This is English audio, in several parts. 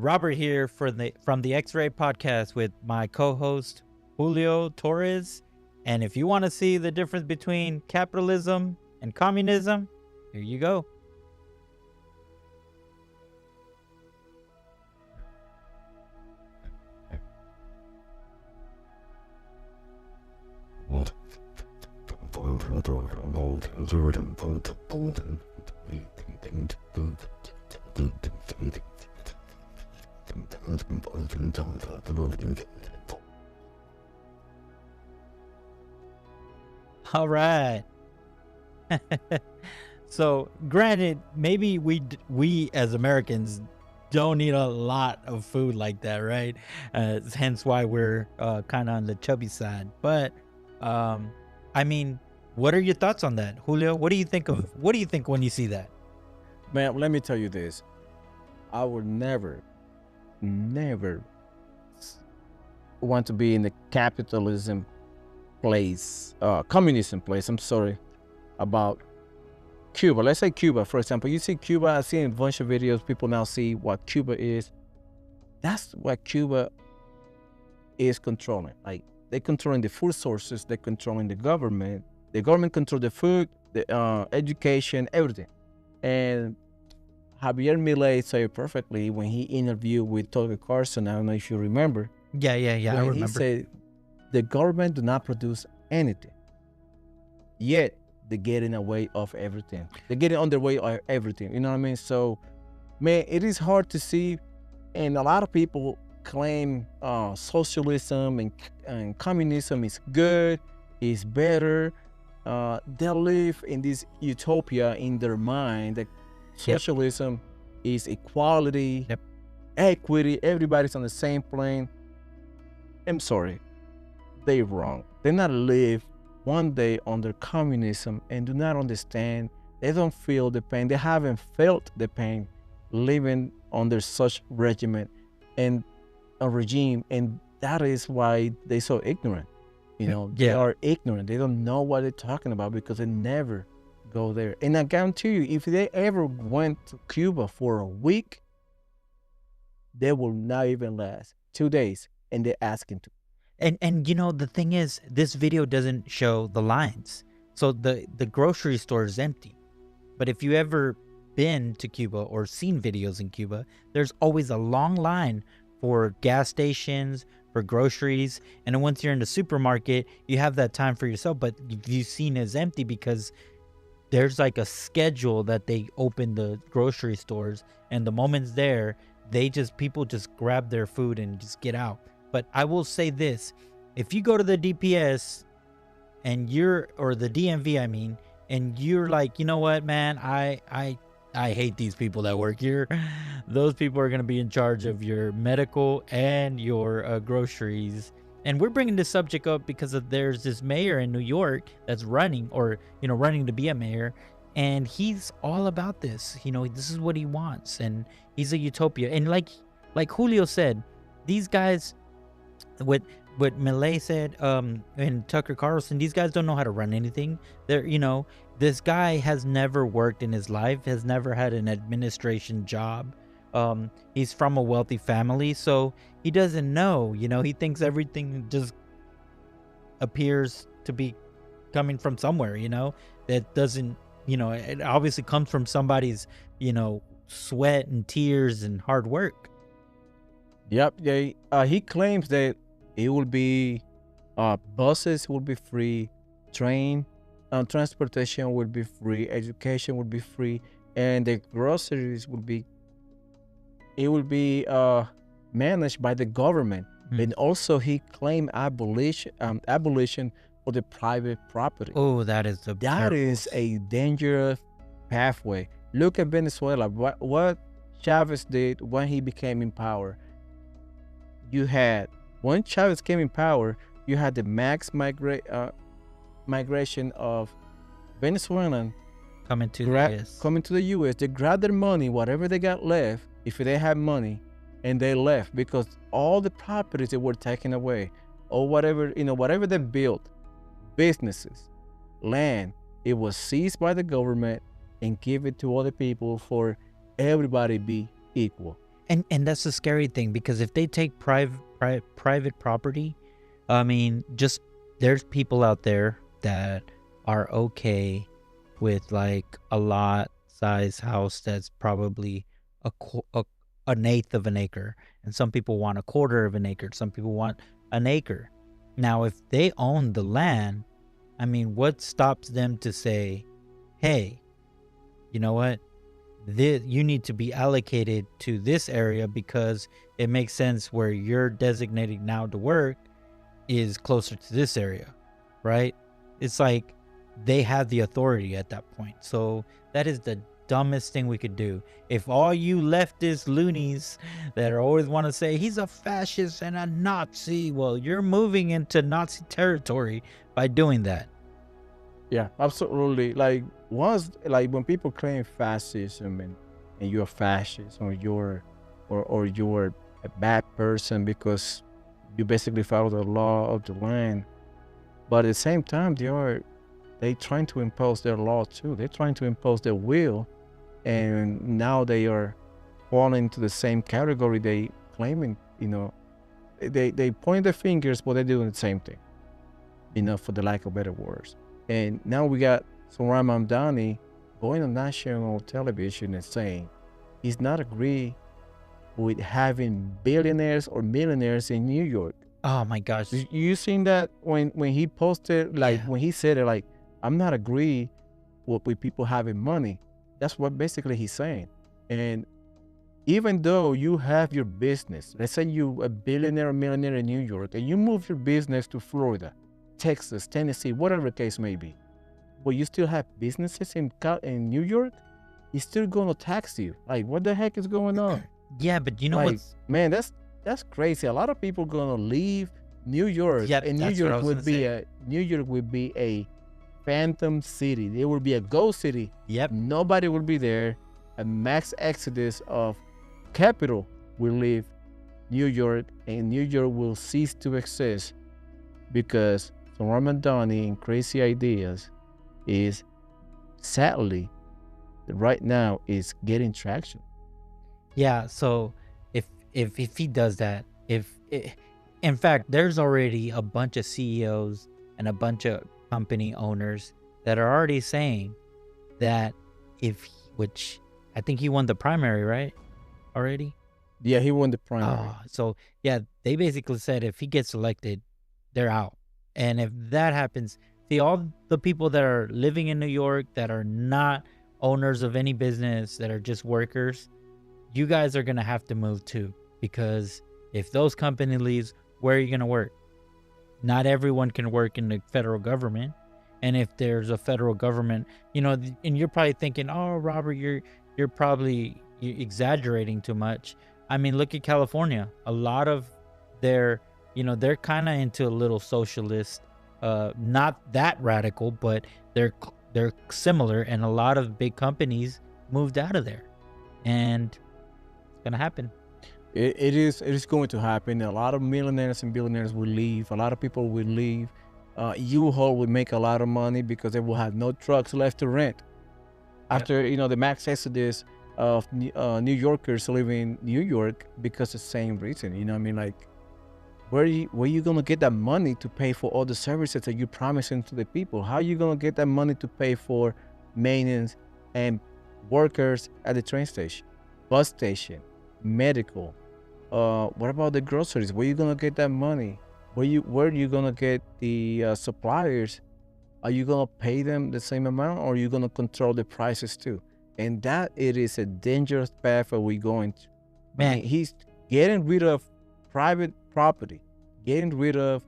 Robert here from the X-Ray Podcast with my co-host Julio Torres. And if you want to see the difference between capitalism and communism, here you go. All right. So, granted, maybe we as Americans don't eat a lot of food like that, right? Hence why we're kind of on the chubby side. But I mean, what are your thoughts on that, Julio? What do you think when you see that? Man, let me tell you this. I would never want to be in the capitalism place, communism place. I'm sorry about Cuba. Let's say Cuba, for example. You see Cuba, I've seen a bunch of videos. People now see what Cuba is. That's what Cuba is controlling. Like, they're controlling the food sources. They're controlling the government. The government controls the food, the education, everything. And Javier Milei said it perfectly when he interviewed with Tucker Carlson. I don't know if you remember. Yeah. I remember. He said the government do not produce anything, yet they're getting away of everything. They're getting on their way of everything. You know what I mean? So, man, it is hard to see, and a lot of people claim socialism and communism is good, is better. They live in this utopia in their mind that socialism is equality, equity, everybody's on the same plane. I'm sorry, they're wrong. They not live one day under communism and do not understand. They don't feel the pain. They haven't felt the pain living under such regime and a regime, and that is why they're so ignorant. You know, they are ignorant. They don't know what they're talking about because they never go there. And I guarantee you, if they ever went to Cuba for a week, they will not even last 2 days, and they're asking to. And you know, the thing is, this video doesn't show the lines. So the grocery store is empty. But if you ever been to Cuba or seen videos in Cuba, there's always a long line for gas stations, for groceries. And then once you're in the supermarket, you have that time for yourself. But you've seen it's empty because there's like a schedule that they open the grocery stores. And the moment's there, people just grab their food and just get out. But I will say this, if you go to the DPS or the DMV, I mean, and you're like, you know what, man, I hate these people that work here. Those people are going to be in charge of your medical and your groceries. And we're bringing this subject up because there's this mayor in New York that's running to be a mayor. And he's all about this. You know, this is what he wants. And he's a utopia. And like Julio said, these guys, what Milei said, and Tucker Carlson, these guys don't know how to run anything. This guy has never worked in his life, has never had an administration job. He's from a wealthy family, so he doesn't know. He thinks everything just appears to be coming from somewhere. That doesn't. It obviously comes from somebody's sweat and tears and hard work. Yep. Yeah. He claims that it will be buses will be free, transportation will be free, education will be free, and the groceries will be managed by the government. And also he claimed abolition for the private property. Oh, that is a dangerous pathway. Look at Venezuela. What Chavez did when he became in power. When Chavez came in power, you had the max migration of Venezuelan coming to the U.S. They grabbed their money, whatever they got left, if they had money, and they left because all the properties they were taken away, or whatever they built, businesses, land, it was seized by the government and given to other people for everybody be equal. And that's the scary thing, because if they take private property, I mean, just there's people out there that are okay with like a lot size house that's probably a, an eighth of an acre, and some people want a quarter of an acre, some people want an acre. Now, if they own the land, I mean, what stops them to say, hey, you know what? You need to be allocated to this area because it makes sense where you're designated now to work is closer to this area, right? It's like they have the authority at that point. So that is the dumbest thing we could do. If all you leftist loonies that always want to say he's a fascist and a Nazi, well, you're moving into Nazi territory by doing that. Yeah, absolutely. Like once, like when people claim fascism and you're a fascist or you're a bad person because you basically follow the law of the land, but at the same time they trying to impose their law too. They're trying to impose their will, and now they are falling into the same category they claiming. They point their fingers, but they're doing the same thing. For the lack of better words. And now we got Sohran Mamdani going on national television and saying he's not agree with having billionaires or millionaires in New York. Oh my gosh. You seen that when he posted, like when he said it, like, I'm not agree with people having money. That's what basically he's saying. And even though you have your business, let's say you a billionaire or millionaire in New York, and you move your business to Florida, Texas, Tennessee, whatever the case may be, but you still have businesses in New York, he's still going to tax you. Like, what the heck is going on? Yeah, but you know like, what's... Man, that's crazy. A lot of people going to leave New York, and New York would be a phantom city. There will be a ghost city. Yep. Nobody will be there. A mass exodus of capital will leave New York, and New York will cease to exist because Sohran Mamdani and Crazy Ideas is sadly right now is getting traction. Yeah, so if he does that, in fact, there's already a bunch of CEOs and a bunch of company owners that are already saying that which I think he won the primary, right? Already? Yeah, he won the primary. So yeah, they basically said if he gets elected, they're out. And if that happens, see, all the people that are living in New York that are not owners of any business, that are just workers, you guys are going to have to move too. Because if those company leaves, where are you going to work? Not everyone can work in the federal government. And if there's a federal government, and you're probably thinking, oh, Robert, you're probably exaggerating too much. I mean, look at California. A lot of their, they're kind of into a little socialist, not that radical, but they're similar. And a lot of big companies moved out of there, and it's gonna happen. It is going to happen. A lot of millionaires and billionaires will leave. A lot of people will leave. U-Haul will make a lot of money because they will have no trucks left to rent. After the max exodus of New Yorkers living in New York because of the same reason. You know what I mean? Like, where you gonna get that money to pay for all the services that you're promising to the people? How are you gonna get that money to pay for maintenance and workers at the train station, bus station, medical? What about the groceries? Where you gonna get that money? Where are you gonna get the suppliers? Are you gonna pay them the same amount, or are you gonna control the prices too? And that it is a dangerous path that we're going to. Man, he's getting rid of private property, getting rid of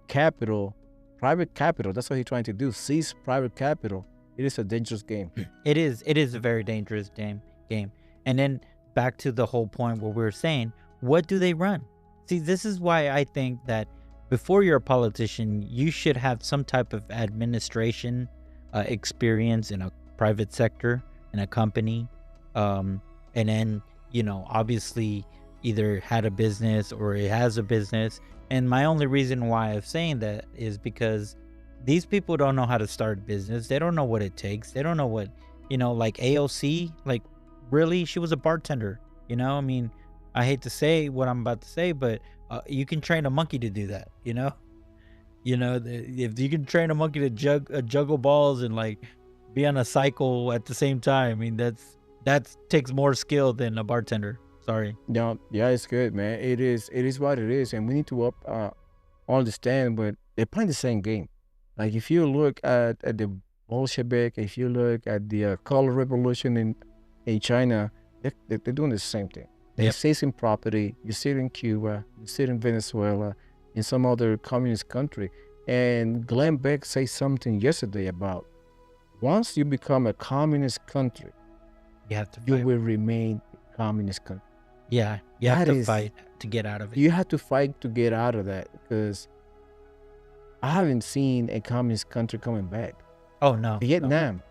capital, private capital. That's what he's trying to do. Seize private capital. It is a dangerous game. It is a very dangerous game. And then back to the whole point where we were saying, what do they run? See, this is why I think that before you're a politician, you should have some type of administration experience in a private sector, in a company, and then obviously either had a business or it has a business. And my only reason why I'm saying that is because these people don't know how to start a business. They don't know what it takes. They don't know what, like AOC, like really, she was a bartender, You know, I mean, I hate to say what I'm about to say, but you can train a monkey to do that. If you can train a monkey to juggle balls and like be on a cycle at the same time, I mean that takes more skill than a bartender. Sorry. Yeah, it's good, man. It is what it is, and we need to understand, but they're playing the same game. Like if you look at the Bolshevik, if you look at the color revolution in China, they're doing the same thing. They're Yep. seizing property. You see it in Cuba, you see it in Venezuela, in some other communist country. And Glenn Beck said something yesterday about once you become a communist country, You have to you fight. will remain a communist country. Yeah, you have That to is- fight to get out of it. You have to fight to get out of that because I haven't seen a communist country coming back. Oh no. Vietnam,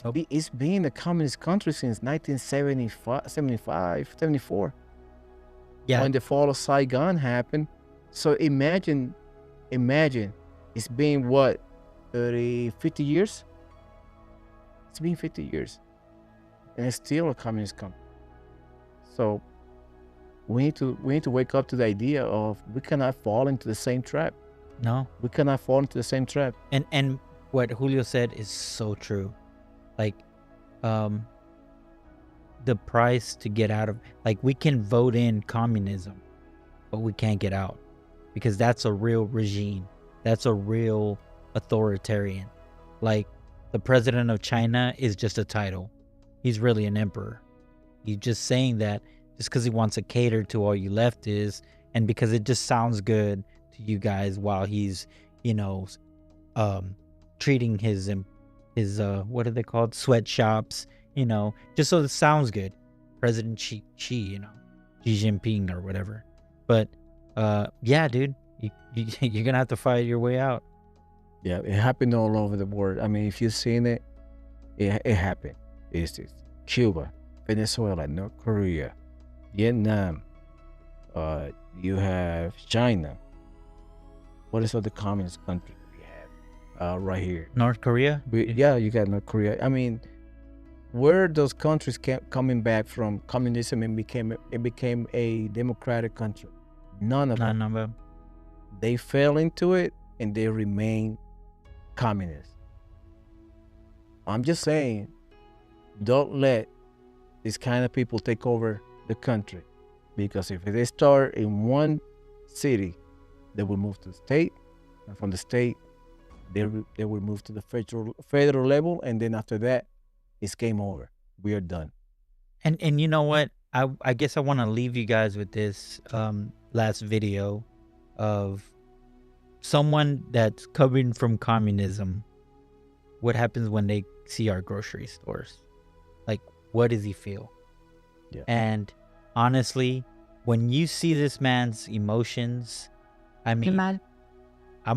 Nope. it's been a communist country since 1975, 74, Yeah. when the fall of Saigon happened. So imagine, it's been what, 30, 50 years? It's been 50 years. And it's still a communist country. So we need to wake up to the idea of we cannot fall into the same trap. No. We cannot fall into the same trap. And what Julio said is so true. Like the price to get out of, like, we can vote in communism, but we can't get out because that's a real regime. That's a real authoritarian. Like the president of China is just a title. He's really an emperor. He's just saying that just because he wants to cater to all you leftists and because it just sounds good to you guys while he's, treating his what are they called, sweatshops, just so it sounds good. President Xi, Xi Jinping or whatever. But yeah, dude, you're gonna have to fight your way out. Yeah, it happened all over the world. I mean, if you've seen it, it happened. It's Cuba, Venezuela, North Korea, Vietnam. You have China. What is other communist country we have right here? North Korea. Yeah, you got North Korea. I mean, where those countries kept coming back from communism and became a democratic country? None of them. None of them. They fell into it and they remain communist. I'm just saying, don't let these kind of people take over the country, because if they start in one city, they will move to the state, and from the state, they will move to the federal level, and then after that, it's game over. We are done. And you know what? I guess I want to leave you guys with this last video of someone that's coming from communism. What happens when they see our grocery stores? Like, what does he feel? Yeah. And honestly, when you see this man's emotions, I mean, I'm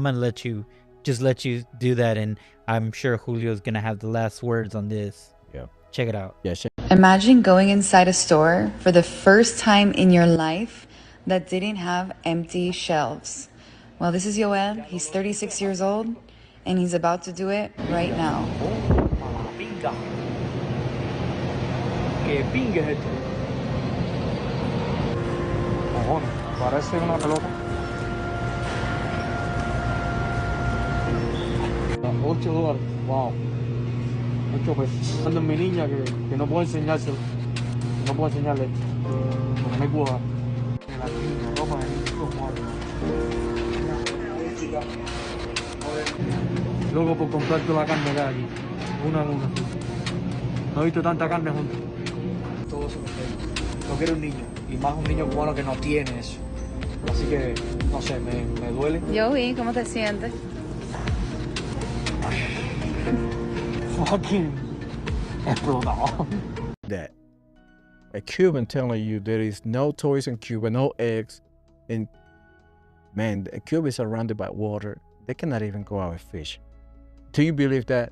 gonna let you do that, and I'm sure Julio's gonna have the last words on this. Yeah. Check it out. Yeah. Imagine going inside a store for the first time in your life that didn't have empty shelves. Well, this is Joel. He's 36 years old, and he's about to do it right now. Pinga. ¿Qué pinga es esto? Cojones, parece una pelota. 8 dólares, wow. 8 pesos. Ando en mi niña que no puedo enseñárselo. No puedo enseñarle. No me cuadra. La ropa de niño. Loco por comprar toda la carne que hay aquí. Una en una. No he visto tanta carne junta. Todo eso lo quiere un niño. Y más un niño cubano que no tiene eso. Así que, no sé, me duele. Joey, ¿cómo te sientes? Fucking explotado. That a Cuban telling you there is no toys in Cuba, no eggs, and man, Cuba is surrounded by water. They cannot even go out and fish. Do you believe that?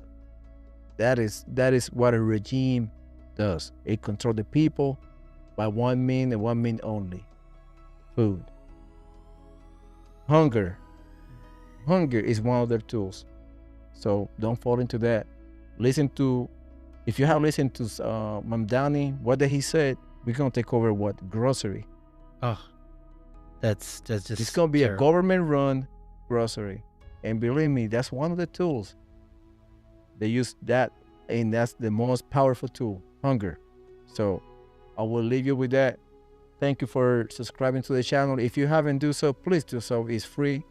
That is what a regime does. It controls the people by one mean and one mean only: food. Hunger is one of their tools. So don't fall into that. Listen to, if you have listened to Mamdani, what did he said? We're gonna take over what? Grocery. Oh, that's just. It's gonna be terrible. a government-run grocery, and believe me, that's one of the tools. They use that, and that's the most powerful tool, hunger. So I will leave you with that. Thank you for subscribing to the channel. If you haven't do so, please do so. It's free.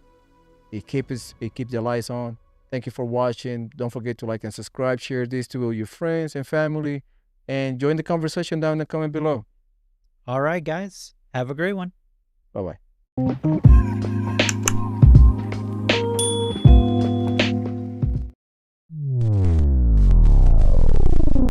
It keeps the lights on. Thank you for watching. Don't forget to like and subscribe. Share this to your friends and family, and join the conversation down in the comment below. All right, guys. Have a great one. Bye bye.